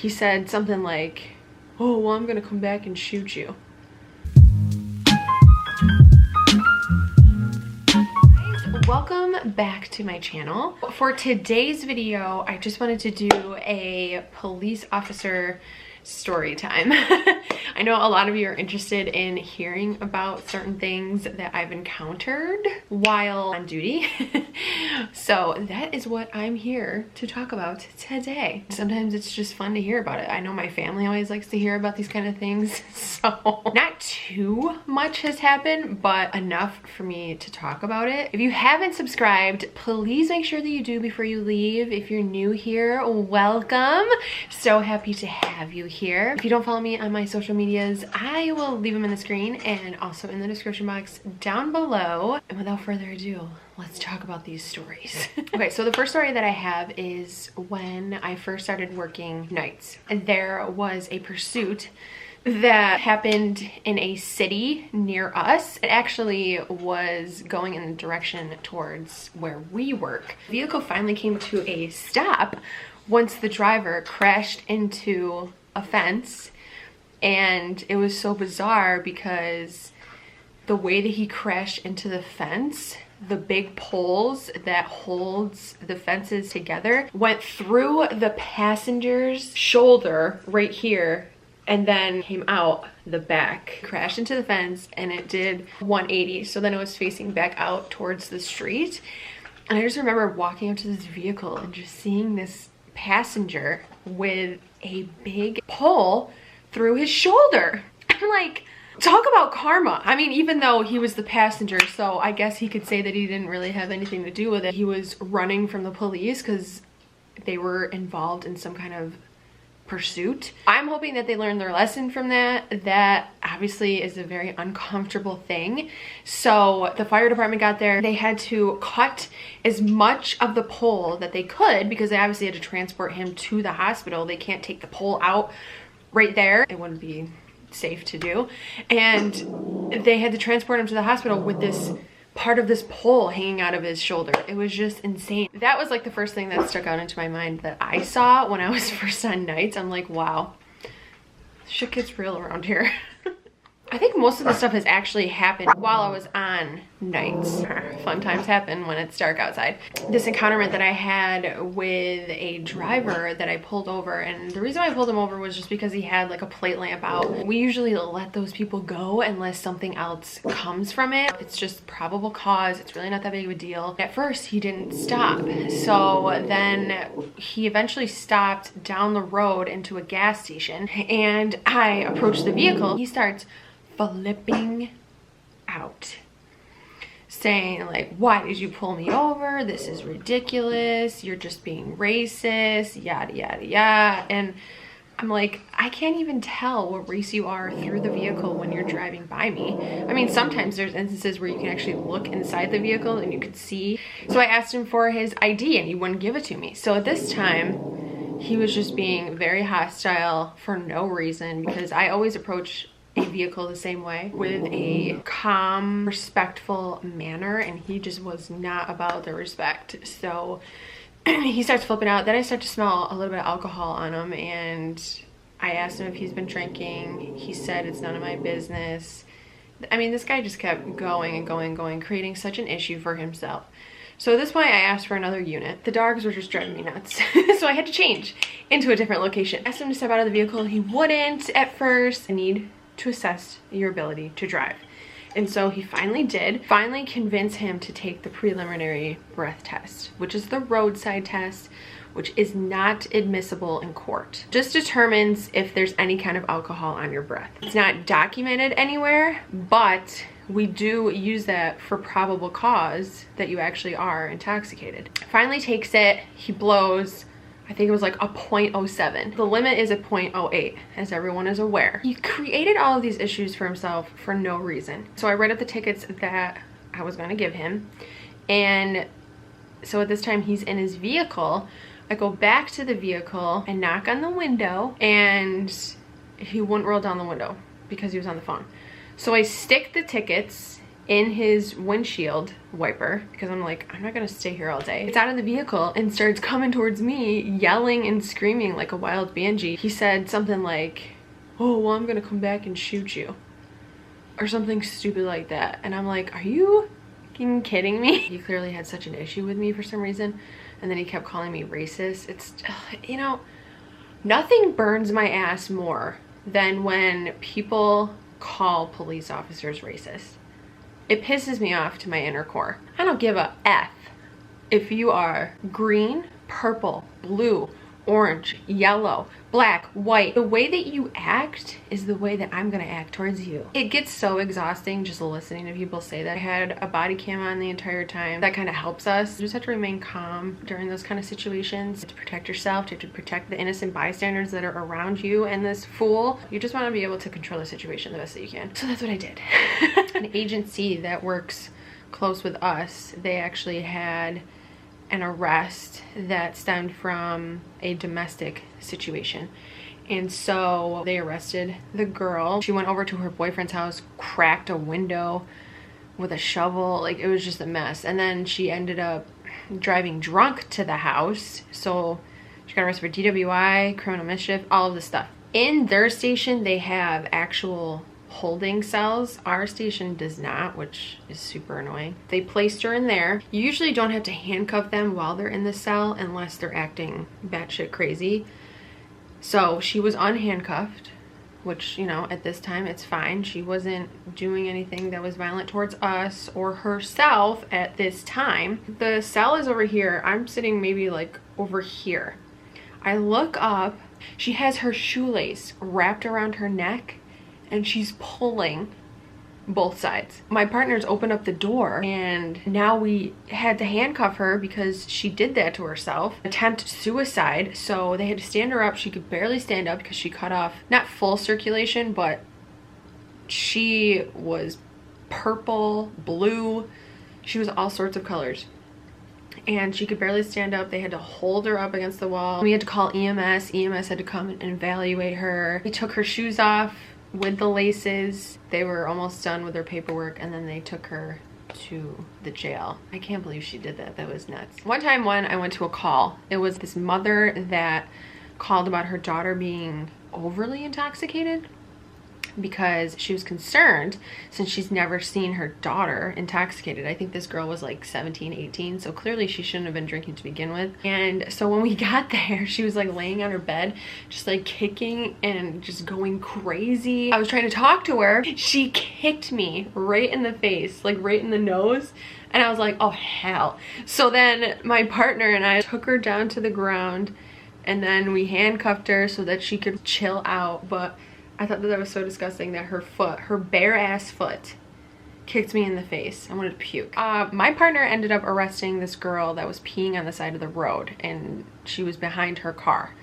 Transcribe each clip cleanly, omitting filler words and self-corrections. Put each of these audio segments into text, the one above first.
he said something like, "Oh, well, I'm gonna come back and shoot you." Welcome back to my channel. For today's video, I just wanted to do a police officer story time. I know a lot of you are interested in hearing about certain things that I've encountered while on duty. So that is what I'm here to talk about today. Sometimes it's just fun to hear about it. I know my family always likes to hear about these kind of things. So not too much has happened, but enough for me to talk about it. If you haven't subscribed, please make sure that you do before you leave. If you're new here, welcome. So happy to have you here. If you don't follow me on my social medias, I will leave them in the screen and also in the description box down below. And without further ado, let's talk about these stories. Okay, so the first story that I have is when I first started working nights. And there was a pursuit that happened in a city near us. It actually was going in the direction towards where we work. The vehicle finally came to a stop once the driver crashed into a fence, and it was so bizarre because the way that he crashed into the fence, the big poles that holds the fences together went through the passenger's shoulder right here and then came out the back, crashed into the fence, and it did 180. So then it was facing back out towards the street. And I just remember walking up to this vehicle and just seeing this passenger with a big pole through his shoulder. I'm like, talk about karma. I mean, even though he was the passenger, so I guess he could say that he didn't really have anything to do with it. He was running from the police because they were involved in some kind of pursuit. I'm hoping that they learned their lesson from that. That obviously is a very uncomfortable thing. So the fire department got there. They had to cut as much of the pole that they could because they obviously had to transport him to the hospital. They can't take the pole out right there. It wouldn't be safe to do. And they had to transport him to the hospital with this part of this pole hanging out of his shoulder. It was just insane. That was like the first thing that stuck out into my mind that I saw when I was first on nights. I'm like, wow, shit gets real around here. I think most of the stuff has actually happened while I was on nights. Fun times happen when it's dark outside. This encounterment that I had with a driver that I pulled over, and the reason I pulled him over was just because he had like a plate lamp out. We usually let those people go unless something else comes from it. It's just probable cause. It's really not that big of a deal. At first, he didn't stop. So then he eventually stopped down the road into a gas station, and I approached the vehicle. He starts flipping out, saying like, "Why did you pull me over? This is ridiculous. You're just being racist, yada yada yada." And I'm like, I can't even tell what race you are through the vehicle when you're driving by me. I mean, sometimes there's instances where you can actually look inside the vehicle and you could see. So I asked him for his ID and he wouldn't give it to me. So at this time, he was just being very hostile for no reason, because I always approach a vehicle the same way, with a calm, respectful manner, and he just was not about the respect. So he starts flipping out. Then I start to smell a little bit of alcohol on him, and I asked him if he's been drinking. He said it's none of my business. I mean, this guy just kept going and going and going, creating such an issue for himself. So at this point, I asked for another unit. The dogs were just driving me nuts. So I had to change into a different location. I asked him to step out of the vehicle. He wouldn't at first. I need to assess your ability to drive. And so he finally did. Finally convince him to take the preliminary breath test, which is the roadside test, which is not admissible in court. Just determines if there's any kind of alcohol on your breath. It's not documented anywhere, but we do use that for probable cause that you actually are intoxicated. Finally takes it, he blows, I think it was like a 0.07. The limit is a 0.08, as everyone is aware. He created all of these issues for himself for no reason. So I read up the tickets that I was gonna give him. And so at this time he's in his vehicle. I go back to the vehicle and knock on the window, and he wouldn't roll down the window because he was on the phone. So I stick the tickets in his windshield wiper, because I'm like, I'm not gonna stay here all day. It's out of the vehicle and starts coming towards me, yelling and screaming like a wild banshee. He said something like, oh, well, I'm gonna come back and shoot you, or something stupid like that. And I'm like, are you fucking kidding me? He clearly had such an issue with me for some reason. And then he kept calling me racist. It's, you know, nothing burns my ass more than when people call police officers racist. It pisses me off to my inner core. I don't give a F if you are green, purple, blue, orange, yellow, black, white. The way that you act is the way that I'm gonna act towards you. It gets so exhausting just listening to people say that. I had a body cam on the entire time. That kind of helps us. You just have to remain calm during those kind of situations. You have to protect yourself. You have to protect the innocent bystanders that are around you and this fool. You just want to be able to control the situation the best that you can. So that's what I did. An agency that works close with us, they actually had an arrest that stemmed from a domestic situation. And so they arrested the girl. She went over to her boyfriend's house, cracked a window with a shovel. Like, it was just a mess. And then she ended up driving drunk to the house. So she got arrested for DWI, criminal mischief, all of this stuff. In their station, they have actual holding cells. Our station does not, which is super annoying. They placed her in there. You usually don't have to handcuff them while they're in the cell unless they're acting batshit crazy. So she was unhandcuffed, which, you know, at this time it's fine. She wasn't doing anything that was violent towards us or herself at this time. The cell is over here. I'm sitting maybe like over here. I look up, she has her shoelace wrapped around her neck and she's pulling both sides. My partners opened up the door and now we had to handcuff her because she did that to herself. Attempt suicide. So they had to stand her up. She could barely stand up because she cut off, not full circulation, but she was purple, blue. She was all sorts of colors. And she could barely stand up. They had to hold her up against the wall. We had to call EMS. EMS had to come and evaluate her. We took her shoes off with the laces. They were almost done with her paperwork and then they took her to the jail. I can't believe she did that. That was nuts. One time when I went to a call, it was this mother that called about her daughter being overly intoxicated because she was concerned since she's never seen her daughter intoxicated. I think this girl was like 17, 18, so clearly she shouldn't have been drinking to begin with. And so when we got there, she was like laying on her bed, just like kicking and just going crazy. I was trying to talk to her. She kicked me right in the face, like right in the nose. And I was like, oh hell. So then my partner and I took her down to the ground and then we handcuffed her so that she could chill out. But I thought that was so disgusting that her foot, her bare ass foot, kicked me in the face. I wanted to puke. My partner ended up arresting this girl that was peeing on the side of the road and she was behind her car.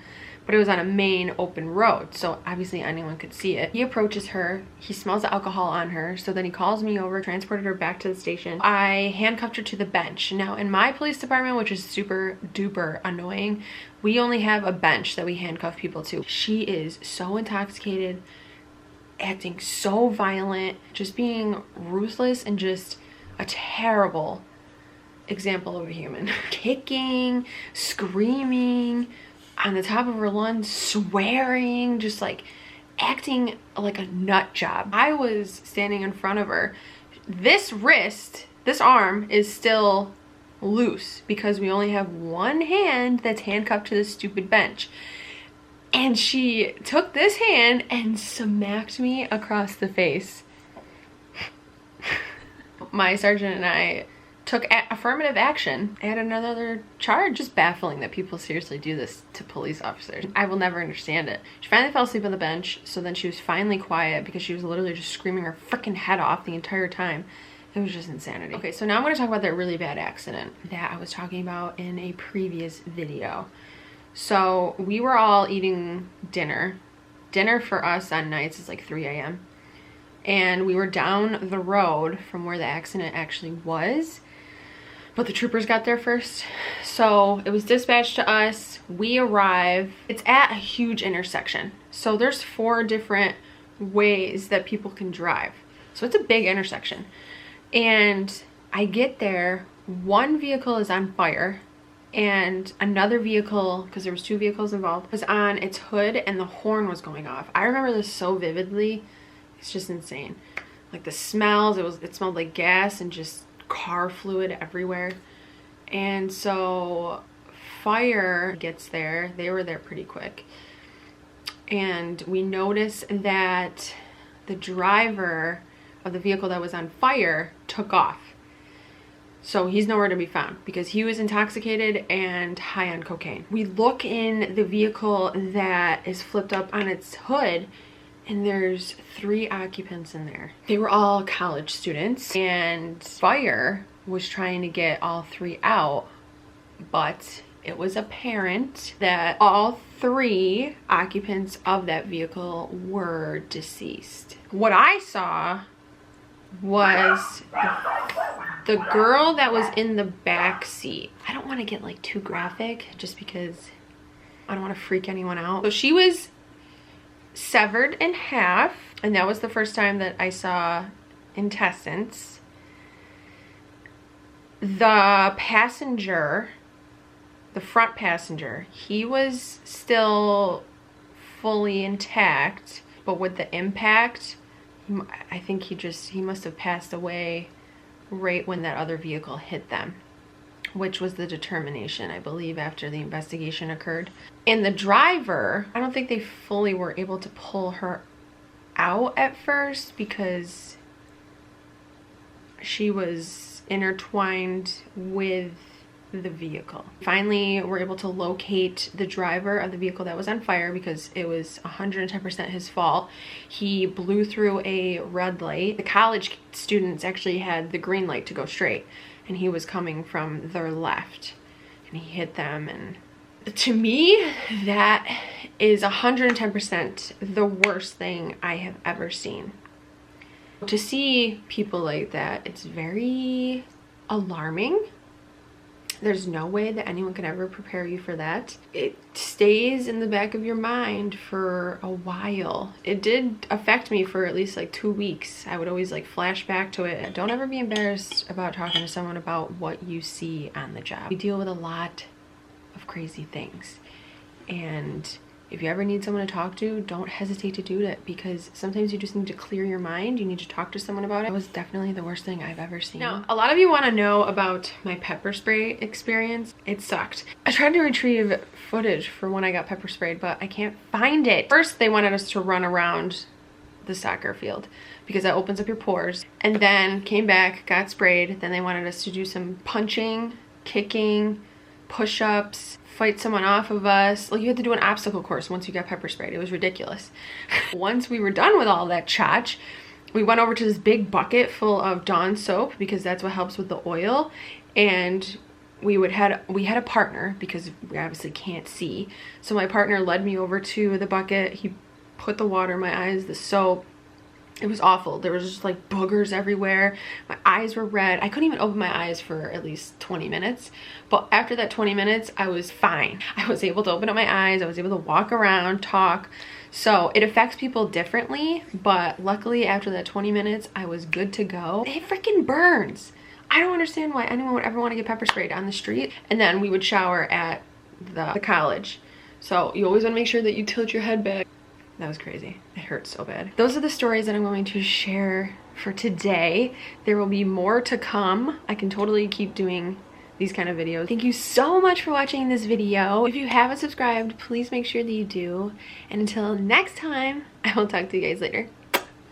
But it was on a main open road, so obviously anyone could see it. He approaches her, he smells the alcohol on her, so then he calls me over, transported her back to the station. I handcuffed her to the bench. Now in my police department, which is super duper annoying, we only have a bench that we handcuff people to. She is so intoxicated, acting so violent, just being ruthless and just a terrible example of a human. Kicking, screaming, on the top of her lungs, swearing, just like acting like a nut job. I was standing in front of her. This wrist, this arm is still loose because we only have one hand that's handcuffed to this stupid bench. And she took this hand and smacked me across the face. My sergeant and I took affirmative action. Add another charge. Just baffling that people seriously do this to police officers. I will never understand it. She finally fell asleep on the bench, so then she was finally quiet because she was literally just screaming her freaking head off the entire time. It was just insanity. Okay, so now I'm going to talk about that really bad accident that I was talking about in a previous video. So we were all eating dinner. Dinner for us on nights is like 3 a.m. And we were down the road from where the accident actually was. But the troopers got there first. So it was dispatched to us. We arrive. It's at a huge intersection. So there's 4 different ways that people can drive. So it's a big intersection. And I get there, one vehicle is on fire and another vehicle, because there was 2 vehicles involved, was on its hood and the horn was going off. I remember this so vividly. It's just insane. Like the smells, it smelled like gas and just car fluid everywhere. And so fire gets there. They were there pretty quick. And we noticed that the driver of the vehicle that was on fire took off. So he's nowhere to be found because he was intoxicated and high on cocaine. We look in the vehicle that is flipped up on its hood and there's 3 occupants in there. They were all college students and fire was trying to get all 3 out, but it was apparent that all 3 occupants of that vehicle were deceased. What I saw was the girl that was in the back seat. I don't want to get like too graphic just because I don't want to freak anyone out. So she was severed in half, and that was the first time that I saw intestines. The passenger, the front passenger, he was still fully intact, but with the impact, I think he must have passed away right when that other vehicle hit them, which was the determination, I believe, after the investigation occurred. And the driver, I don't think they fully were able to pull her out at first because she was intertwined with the vehicle. Finally, we're able to locate the driver of the vehicle that was on fire because it was 110% his fault. He blew through a red light. The college students actually had the green light to go straight, and he was coming from their left, and he hit them. And to me, that is 110% the worst thing I have ever seen. To see people like that, it's very alarming. There's no way that anyone can ever prepare you for that. It stays in the back of your mind for a while. It did affect me for at least like 2 weeks. I would always like flash back to it. Don't ever be embarrassed about talking to someone about what you see on the job. We deal with a lot of crazy things. And if you ever need someone to talk to, don't hesitate to do that, because sometimes you just need to clear your mind. You need to talk to someone about it. It was definitely the worst thing I've ever seen. Now, a lot of you want to know about my pepper spray experience. It sucked. I tried to retrieve footage for when I got pepper sprayed, but I can't find it. First, they wanted us to run around the soccer field because that opens up your pores, and then came back, got sprayed. Then they wanted us to do some punching, kicking, push-ups, fight someone off of us. Like, you had to do an obstacle course once you got pepper sprayed. It was ridiculous. Once we were done with all that chotch, we went over to this big bucket full of Dawn soap because that's what helps with the oil. And we had a partner because we obviously can't see. So my partner led me over to the bucket. He put the water in my eyes, the soap. It was awful. There was just like boogers everywhere. My eyes were red. I couldn't even open my eyes for at least 20 minutes. But after that 20 minutes, I was fine. I was able to open up my eyes. I was able to walk around, talk. So it affects people differently. But luckily, after that 20 minutes, I was good to go. It freaking burns. I don't understand why anyone would ever want to get pepper sprayed on the street. And then we would shower at the college. So you always want to make sure that you tilt your head back. That was crazy. It hurt so bad. Those are the stories that I'm going to share for today. There will be more to come. I can totally keep doing these kind of videos. Thank you so much for watching this video. If you haven't subscribed, please make sure that you do. And until next time, I will talk to you guys later.